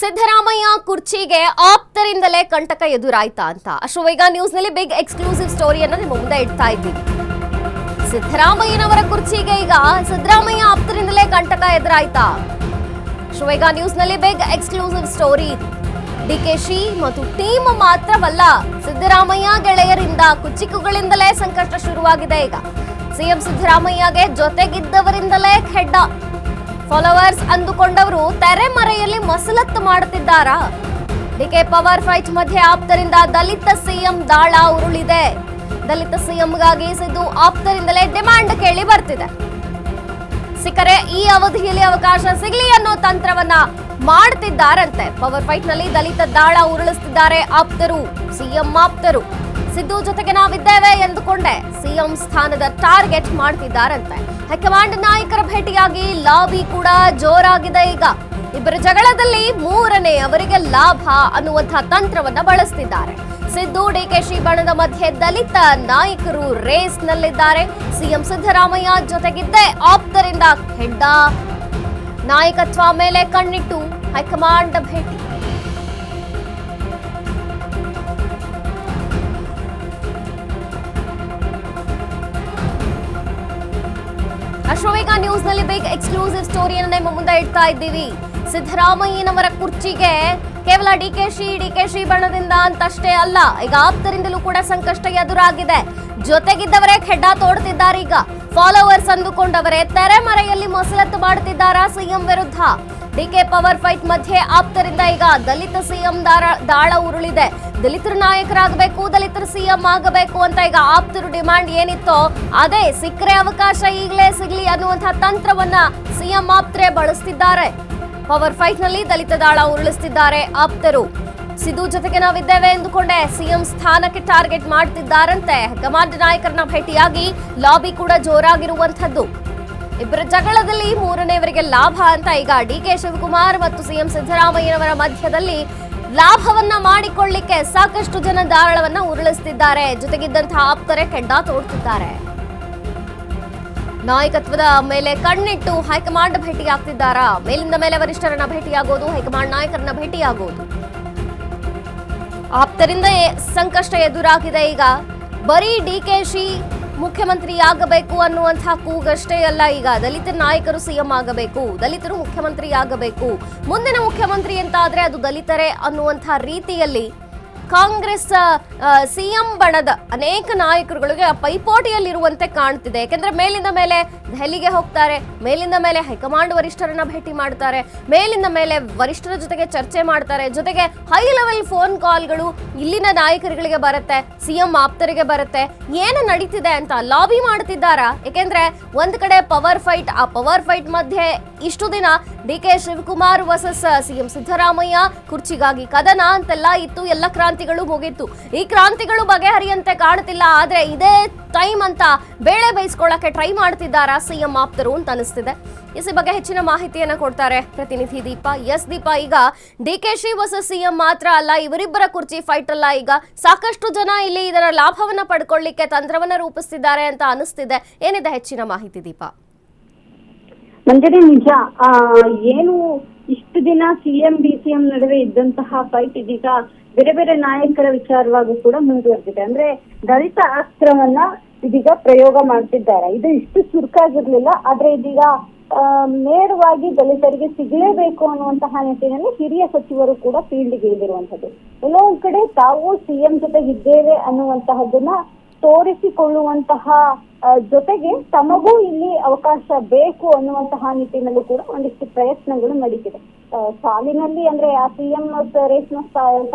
ಸಿದ್ದರಾಮಯ್ಯ ಕುರ್ಚಿಗೆ ಆಪ್ತರಿಂದಲೇ ಕಂಟಕ ಎದುರಾಯ್ತಾ ಅಂತ ಅಶ್ವವೇಗ ನ್ಯೂಸ್ ನಲ್ಲಿ ಬಿಗ್ ಎಕ್ಸ್ಕ್ಲೂಸಿವ್ ಸ್ಟೋರಿಯನ್ನು ನಿಮ್ಮ ಮುಂದೆ ಇಡ್ತಾ ಇದ್ದೀವಿ. ಸಿದ್ದರಾಮಯ್ಯನವರ ಕುರ್ಚಿಗೆ ಈಗ ಸಿದ್ದರಾಮಯ್ಯ ಆಪ್ತರಿಂದಲೇ ಕಂಟಕ ಎದುರಾಯ್ತಾ? ಅಶ್ವವೇಗ ನ್ಯೂಸ್ ನಲ್ಲಿ ಬಿಗ್ ಎಕ್ಸ್ಕ್ಲೂಸಿವ್ ಸ್ಟೋರಿ. ಡಿಕೆಶಿ ಮತ್ತು ಟೀಮ್ ಮಾತ್ರವಲ್ಲ, ಸಿದ್ದರಾಮಯ್ಯ ಗೆಳೆಯರಿಂದ ಕುಚಿಕುಗಳಿಂದಲೇ ಸಂಕಷ್ಟ ಶುರುವಾಗಿದೆ. ಈಗ ಸಿಎಂ ಸಿದ್ದರಾಮಯ್ಯಗೆ ಜೊತೆಗಿದ್ದವರಿಂದಲೇ ಖೆಡ್ಡ. ಫಾಲೋವರ್ಸ್ ಅಂದುಕೊಂಡವರು ತೆರೆಮರೆಯಲ್ಲಿ ಮಸಲತ್ತು ಮಾಡುತ್ತಿದ್ದಾರಾ? ಡಿಕೆ ಪವರ್ ಫೈಟ್ ಮಧ್ಯೆ ಆಪ್ತರಿಂದ ದಲಿತ ಸಿಎಂ ದಾಳ ಉರುಳಿದೆ. ದಲಿತ ಸಿಎಂಗಾಗಿ ಸಿದ್ದು ಆಪ್ತರಿಂದಲೇ ಡಿಮ್ಯಾಂಡ್ ಕೇಳಿ ಬರ್ತಿದೆ. ಸಿಕ್ಕರೆ ಈ ಅವಧಿಯಲ್ಲಿ ಅವಕಾಶ ಸಿಗಲಿ ಅನ್ನೋ ತಂತ್ರವನ್ನ ಮಾಡ್ತಿದ್ದಾರಂತೆ. ಪವರ್ ಫೈಟ್ ನಲ್ಲಿ ದಲಿತ ದಾಳ ಉರುಳಿಸುತ್ತಿದ್ದಾರೆ ಆಪ್ತರು, ಸಿಎಂ ಆಪ್ತರು. ಸಿದ್ದು ಜೊತೆಗೆ ನಾವಿದ್ದೇವೆ ಎಂದುಕೊಂಡೆ ಸಿಎಂ ಸ್ಥಾನದ ಟಾರ್ಗೆಟ್ ಮಾಡ್ತಿದ್ದಾರಂತೆ. ಹೈಕಮಾಂಡ್ ನಾಯಕರ ಭೇಟಿಯಾಗಿ ಲಾಬಿ ಕೂಡ ಜೋರಾಗಿದೆ. ಈಗ ಇಬ್ಬರ ಜಗಳದಲ್ಲಿ ಮೂರನೇ ಅವರಿಗೆ ಲಾಭ ಅನ್ನುವಂತಹ ತಂತ್ರವನ್ನ ಬಳಸ್ತಿದ್ದಾರೆ. ಸಿದ್ದು ಡಿಕೆಶಿ ಬಣದ ಮಧ್ಯೆ ದಲಿತ ನಾಯಕರು ರೇಸ್ ನಲ್ಲಿದ್ದಾರೆ. ಸಿಎಂ ಸಿದ್ದರಾಮಯ್ಯ ಜೊತೆಗಿದ್ದೇ ಆಪ್ತರಿಂದ ಖೆಡ್ಡ. ನಾಯಕತ್ವ ಮೇಲೆ ಕಣ್ಣಿಟ್ಟು ಹೈಕಮಾಂಡ್ ಭೇಟಿ. ಅಶ್ವವೇಗ ನ್ಯೂಸ್ ನಲ್ಲಿ ಬಿಗ್ ಎಕ್ಸ್ಕ್ಲೂಸಿವ್ ಸ್ಟೋರಿಯನ್ನು ನಿಮ್ಮ ಮುಂದೆ ಇಡ್ತಾ ಇದ್ದೀವಿ. ಸಿದ್ದರಾಮಯ್ಯನವರ ಕುರ್ಚಿಗೆ ಕೇವಲ ಡಿಕೆಶಿ ಬಣದಿಂದ ಅಂತಷ್ಟೇ ಅಲ್ಲ, ಈಗ ಆಪ್ತರಿಂದಲೂ ಕೂಡ ಸಂಕಷ್ಟ ಎದುರಾಗಿದೆ. ಜೊತೆಗಿದ್ದವರೇ ಖೆಡ್ಡ ತೋಡ್ತಿದ್ದಾರೆ. ಈಗ ಫಾಲೋವರ್ಸ್ ಅಂದುಕೊಂಡವರೇ ತೆರೆಮರೆಯಲ್ಲಿ ಮಸಲತ್ತು ಮಾಡುತ್ತಿದ್ದಾರಾ ಸಿಎಂ ವಿರುದ್ಧ? ಡಿಕೆ ಪವರ್ ಫೈಟ್ ಮಧ್ಯೆ ಆಪ್ತರಿಂದ ಈಗ ದಲಿತ ಸಿಎಂ ದಾಳ ಉರುಳಿದೆ. ದಲಿತರ ನಾಯಕರಾಗಬೇಕು, ದಲಿತರ ಸಿಎಂ ಆಗಬೇಕು ಅಂತ ಈಗ ಆಪ್ತರು ಡಿಮಾಂಡ್ ಏನಿತ್ತೋ ಅದೇ ಸಿಕ್ಕರೆ ಅವಕಾಶ ಈಗಲೇ ಸಿಗ್ಲಿ ಅನ್ನುವಂತಹ ತಂತ್ರವನ್ನ ಸಿಎಂ ಆಪ್ತರೇ ಬಳಸ್ತಿದ್ದಾರೆ. ಪವರ್ ಫೈಟ್ ನಲ್ಲಿ ದಲಿತ ದಾಳ ಉರುಳಿಸುತ್ತಿದ್ದಾರೆ ಆಪ್ತರು. ಸಿದ್ದು ಜೊತೆಗೆ ನಾವಿದ್ದೇವೆ ಎಂದುಕೊಂಡೆ ಸಿಎಂ ಸ್ಥಾನಕ್ಕೆ ಟಾರ್ಗೆಟ್ ಮಾಡ್ತಿದ್ದಾರಂತೆ. ಹೈಕಮಾಂಡ್ ನಾಯಕರನ್ನ ಭೇಟಿಯಾಗಿ ಲಾಬಿ ಕೂಡ ಜೋರಾಗಿರುವಂತದ್ದು. ಇಬ್ಬರ ಜಗಳದಲ್ಲಿ ಮೂರನೇವರಿಗೆ ಲಾಭ ಅಂತ ಈಗ ಡಿಕೆ ಶಿವಕುಮಾರ್ ಮತ್ತು ಸಿಎಂ ಸಿದ್ದರಾಮಯ್ಯನವರ ಮಧ್ಯದಲ್ಲಿ ಲಾಭವನ್ನ ಮಾಡಿಕೊಳ್ಳಿಕ್ಕೆ ಸಾಕಷ್ಟು ಜನ ದಾಳವನ್ನ ಉರುಳಿಸುತ್ತಿದ್ದಾರೆ. ಜೊತೆಗಿದ್ದಂತಹ ಆಪ್ತರೇ ಖೆಡ್ಡ ತೋಡ್ತಿದ್ದಾರೆ. ನಾಯಕತ್ವದ ಮೇಲೆ ಕಣ್ಣಿಟ್ಟು ಹೈಕಮಾಂಡ್ ಭೇಟಿಯಾಗ್ತಿದ್ದಾರಾ? ಮೇಲಿಂದ ಮೇಲೆ ವರಿಷ್ಠರನ್ನ ಭೇಟಿಯಾಗೋದು, ಹೈಕಮಾಂಡ್ ನಾಯಕರನ್ನ ಭೇಟಿಯಾಗೋದು. ಆಪ್ತರಿಂದ ಸಂಕಷ್ಟ ಎದುರಾಗಿದೆ. ಈಗ ಬರೀ ಡಿಕೆಶಿ ಮುಖ್ಯಮಂತ್ರಿ ಆಗಬೇಕು ಅನ್ನುವಂತಹ ಕೂಗಷ್ಟೇ ಅಲ್ಲ, ಈಗ ದಲಿತ ನಾಯಕರು ಸಿಎಂ ಆಗಬೇಕು, ದಲಿತರು ಮುಖ್ಯಮಂತ್ರಿ ಆಗಬೇಕು, ಮುಂದಿನ ಮುಖ್ಯಮಂತ್ರಿ ಅಂತ ಆದ್ರೆ ಅದು ದಲಿತರೇ ಅನ್ನುವಂತಹ ರೀತಿಯಲ್ಲಿ ಕಾಂಗ್ರೆಸ್ ಸಿಎಂ ಬಣದ ಅನೇಕ ನಾಯಕರುಗಳಿಗೆ ಪೈಪೋಟಿಯಲ್ಲಿರುವಂತೆ ಕಾಣ್ತಿದೆ. ಯಾಕೆಂದ್ರೆ ಮೇಲಿಂದ ಮೇಲೆ ದೆಹಲಿಗೆ ಹೋಗ್ತಾರೆ, ಮೇಲಿಂದ ಮೇಲೆ ಹೈಕಮಾಂಡ್ ವರಿಷ್ಠರನ್ನ ಭೇಟಿ ಮಾಡ್ತಾರೆ, ಮೇಲಿಂದ ಮೇಲೆ ವರಿಷ್ಠರ ಜೊತೆಗೆ ಚರ್ಚೆ ಮಾಡ್ತಾರೆ, ಜೊತೆಗೆ ಹೈ ಲೆವೆಲ್ ಫೋನ್ ಕಾಲ್ಗಳು ಇಲ್ಲಿನ ನಾಯಕರುಗಳಿಗೆ ಬರುತ್ತೆ, ಸಿಎಂ ಆಪ್ತರಿಗೆ ಬರುತ್ತೆ. ಏನು ನಡೀತಿದೆ ಅಂತ ಲಾಬಿ ಮಾಡ್ತಿದ್ದಾರಾ? ಯಾಕೆಂದ್ರೆ ಒಂದ್ ಕಡೆ ಪವರ್ ಫೈಟ್, ಆ ಪವರ್ ಫೈಟ್ ಮಧ್ಯೆ ಇಷ್ಟು ದಿನ DK Shivakumar versus CM Siddaramaiah ಕುರ್ಚಿಗಾಗಿ ಕದನ ಅಂತೆಲ್ಲ ಇತ್ತು. ಎಲ್ಲ ಕ್ರಾಂತಿಗಳು ಮುಗಿತ್ತು. ಈ ಕ್ರಾಂತಿಗಳು ಬಗೆಹರಿಯಂತೆ ಕಾಣ್ತಿಲ್ಲ. ಆದ್ರೆ ಇದೇ ಟೈಮ್ ಅಂತ ಬೇಳೆ ಬೇಯಿಸ್ಕೊಳ್ಳಕ್ಕೆ ಟ್ರೈ ಮಾಡ್ತಿದ್ದಾರಾ ಸಿಎಂ ಆಪ್ತರು ಅಂತ ಅನಿಸ್ತಿದೆ. ಇಸಿ ಬಗ್ಗೆ ಹೆಚ್ಚಿನ ಮಾಹಿತಿಯನ್ನ ಕೊಡ್ತಾರೆ ಪ್ರತಿನಿಧಿ ದೀಪ. ಎಸ್ ದೀಪ, ಈಗ ಡಿಕೆಶಿ ವರ್ಸಸ್ ಸಿಎಂ ಮಾತ್ರ ಅಲ್ಲ, ಇವರಿಬ್ಬರ ಕುರ್ಚಿ ಫೈಟ್ ಅಲ್ಲ, ಈಗ ಸಾಕಷ್ಟು ಜನ ಇಲ್ಲಿ ಇದರ ಲಾಭವನ್ನ ಪಡ್ಕೊಳ್ಳಿಕ್ಕೆ ತಂತ್ರವನ್ನ ರೂಪಿಸ್ತಿದ್ದಾರೆ ಅಂತ ಅನಿಸ್ತಿದೆ. ಏನಿದೆ ಹೆಚ್ಚಿನ ಮಾಹಿತಿ ದೀಪ? ಮಂಜರಿ, ನಿಜ. ಏನು ಇಷ್ಟು ದಿನ ಸಿಎಂ ಡಿಸಿಎಂ ನಡುವೆ ಇದ್ದಂತಹ ಫೈಟ್ ಇದೀಗ ಬೇರೆ ಬೇರೆ ನಾಯಕರ ವಿಚಾರವಾಗಿ ಕೂಡ ಮುಂದುವರೆದಿದೆ. ಅಂದ್ರೆ ದಲಿತ ಅಸ್ತ್ರವನ್ನ ಇದೀಗ ಪ್ರಯೋಗ ಮಾಡ್ತಿದ್ದಾರೆ. ಇದು ಇಷ್ಟು ಚುರುಕಾಗಿರ್ಲಿಲ್ಲ, ಆದ್ರೆ ಇದೀಗ ನೇರವಾಗಿ ದಲಿತರಿಗೆ ಸಿಗಲೇಬೇಕು ಅನ್ನುವಂತಹ ನಿಟ್ಟಿನಲ್ಲಿ ಹಿರಿಯ ಸಚಿವರು ಕೂಡ ಫೀಲ್ಡ್ಗೆ ಇಳಿದಿರುವಂತದ್ದು. ಎಲ್ಲೋ ಒಂದ್ ಕಡೆ ತಾವು ಸಿಎಂ ಜೊತೆಗಿದ್ದೇವೆ ಅನ್ನುವಂತಹದನ್ನ ತೋರಿಸಿಕೊಳ್ಳುವಂತಹ ಜೊತೆಗೆ ತಮಗೂ ಇಲ್ಲಿ ಅವಕಾಶ ಬೇಕು ಅನ್ನುವಂತಹ ನಿಟ್ಟಿನಲ್ಲೂ ಕೂಡ ಒಂದಿಷ್ಟು ಪ್ರಯತ್ನಗಳು ನಡೀತಿದೆ. ಸಾಲಿನಲ್ಲಿ ಅಂದ್ರೆ ಆ ಸಿಎಂ ರೇಸ್ನ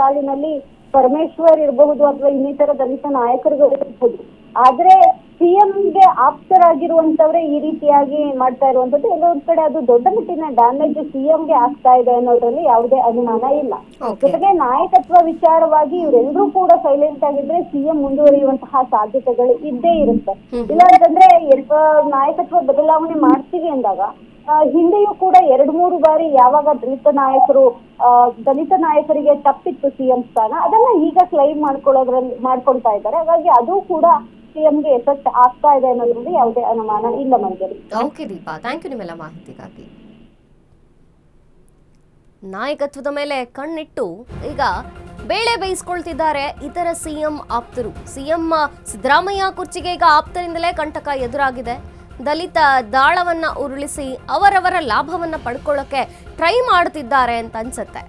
ಸಾಲಿನಲ್ಲಿ ಪರಮೇಶ್ವರ್ ಇರಬಹುದು ಅಥವಾ ಇನ್ನಿತರ ದಲಿತ ನಾಯಕರುಗಳು ಇರಬಹುದು. ಆದ್ರೆ ಸಿಎಂಗೆ ಆಪ್ತರಾಗಿರುವಂತವ್ರೆ ಈ ರೀತಿಯಾಗಿ ಮಾಡ್ತಾ ಇರುವಂತದ್ದು ಎಲ್ಲೋ ಒಂದ್ ಕಡೆ ಅದು ದೊಡ್ಡ ಮಟ್ಟಿನ ಡ್ಯಾಮೇಜ್ ಸಿಎಂಗೆ ಆಗ್ತಾ ಇದೆ ಅನ್ನೋದ್ರಲ್ಲಿ ಯಾವುದೇ ಅನುಮಾನ ಇಲ್ಲ. ಜೊತೆಗೆ ನಾಯಕತ್ವ ವಿಚಾರವಾಗಿ ಇವರೆಲ್ಲರೂ ಕೂಡ ಸೈಲೆಂಟ್ ಆಗಿದ್ರೆ ಸಿಎಂ ಮುಂದುವರಿಯುವಂತಹ ಸಾಧ್ಯತೆಗಳು ಇದ್ದೇ ಇರುತ್ತೆ. ಇಲ್ಲ ಅಂತಂದ್ರೆ ನಾಯಕತ್ವ ಬದಲಾವಣೆ ಮಾಡ್ತೀವಿ ಅಂದಾಗ ಹಿಂದೆಯೂ ಕೂಡ 2-3 ಬಾರಿ ಯಾವಾಗ ದಲಿತ ನಾಯಕರಿಗೆ ತಪ್ಪಿತ್ತು ಸಿಎಂ ಸ್ಥಾನ, ಅದನ್ನ ಈಗ ಕ್ಲೈಮ್ ಮಾಡ್ಕೊಳ್ತಾ ಇದ್ದಾರೆ. ಹಾಗಾಗಿ ಅದು ಕೂಡ ಸಿಎಂಗೆ ಎಫೆಕ್ಟ್ ಆಗ್ತಾ ಇದೆ ಅನ್ನೋದ್ರಲ್ಲಿ ಯಾವುದೇ ಅನುಮಾನ ಇಲ್ಲ ಮಂಜರಿ. ಓಕೆ ದೀಪಾ, ಥ್ಯಾಂಕ್ ಯು ನಿಮ್ಮೆಲ್ಲ ಮಾಹಿತಿಗಾಗಿ. ನಾಯಕತ್ವದ ಮೇಲೆ ಕಣ್ಣಿಟ್ಟು ಈಗ ಬೇಳೆ ಬೇಯಿಸ್ಕೊಳ್ತಿದ್ದಾರೆ ಇತರ ಸಿಎಂ ಆಪ್ತರು. ಸಿಎಂ ಸಿದ್ದರಾಮಯ್ಯ ಕುರ್ಚಿಗೆ ಈಗ ಆಪ್ತರಿಂದಲೇ ಕಂಟಕ ಎದುರಾಗಿದೆ. ದಲಿತ ದಾಳವನ್ನ ಉರುಳಿಸಿ ಅವರವರ ಲಾಭವನ್ನ ಪಡ್ಕೊಳ್ಳೋಕೆ ಟ್ರೈ ಮಾಡ್ತಿದ್ದಾರೆ ಅಂತ ಅನ್ಸುತ್ತೆ.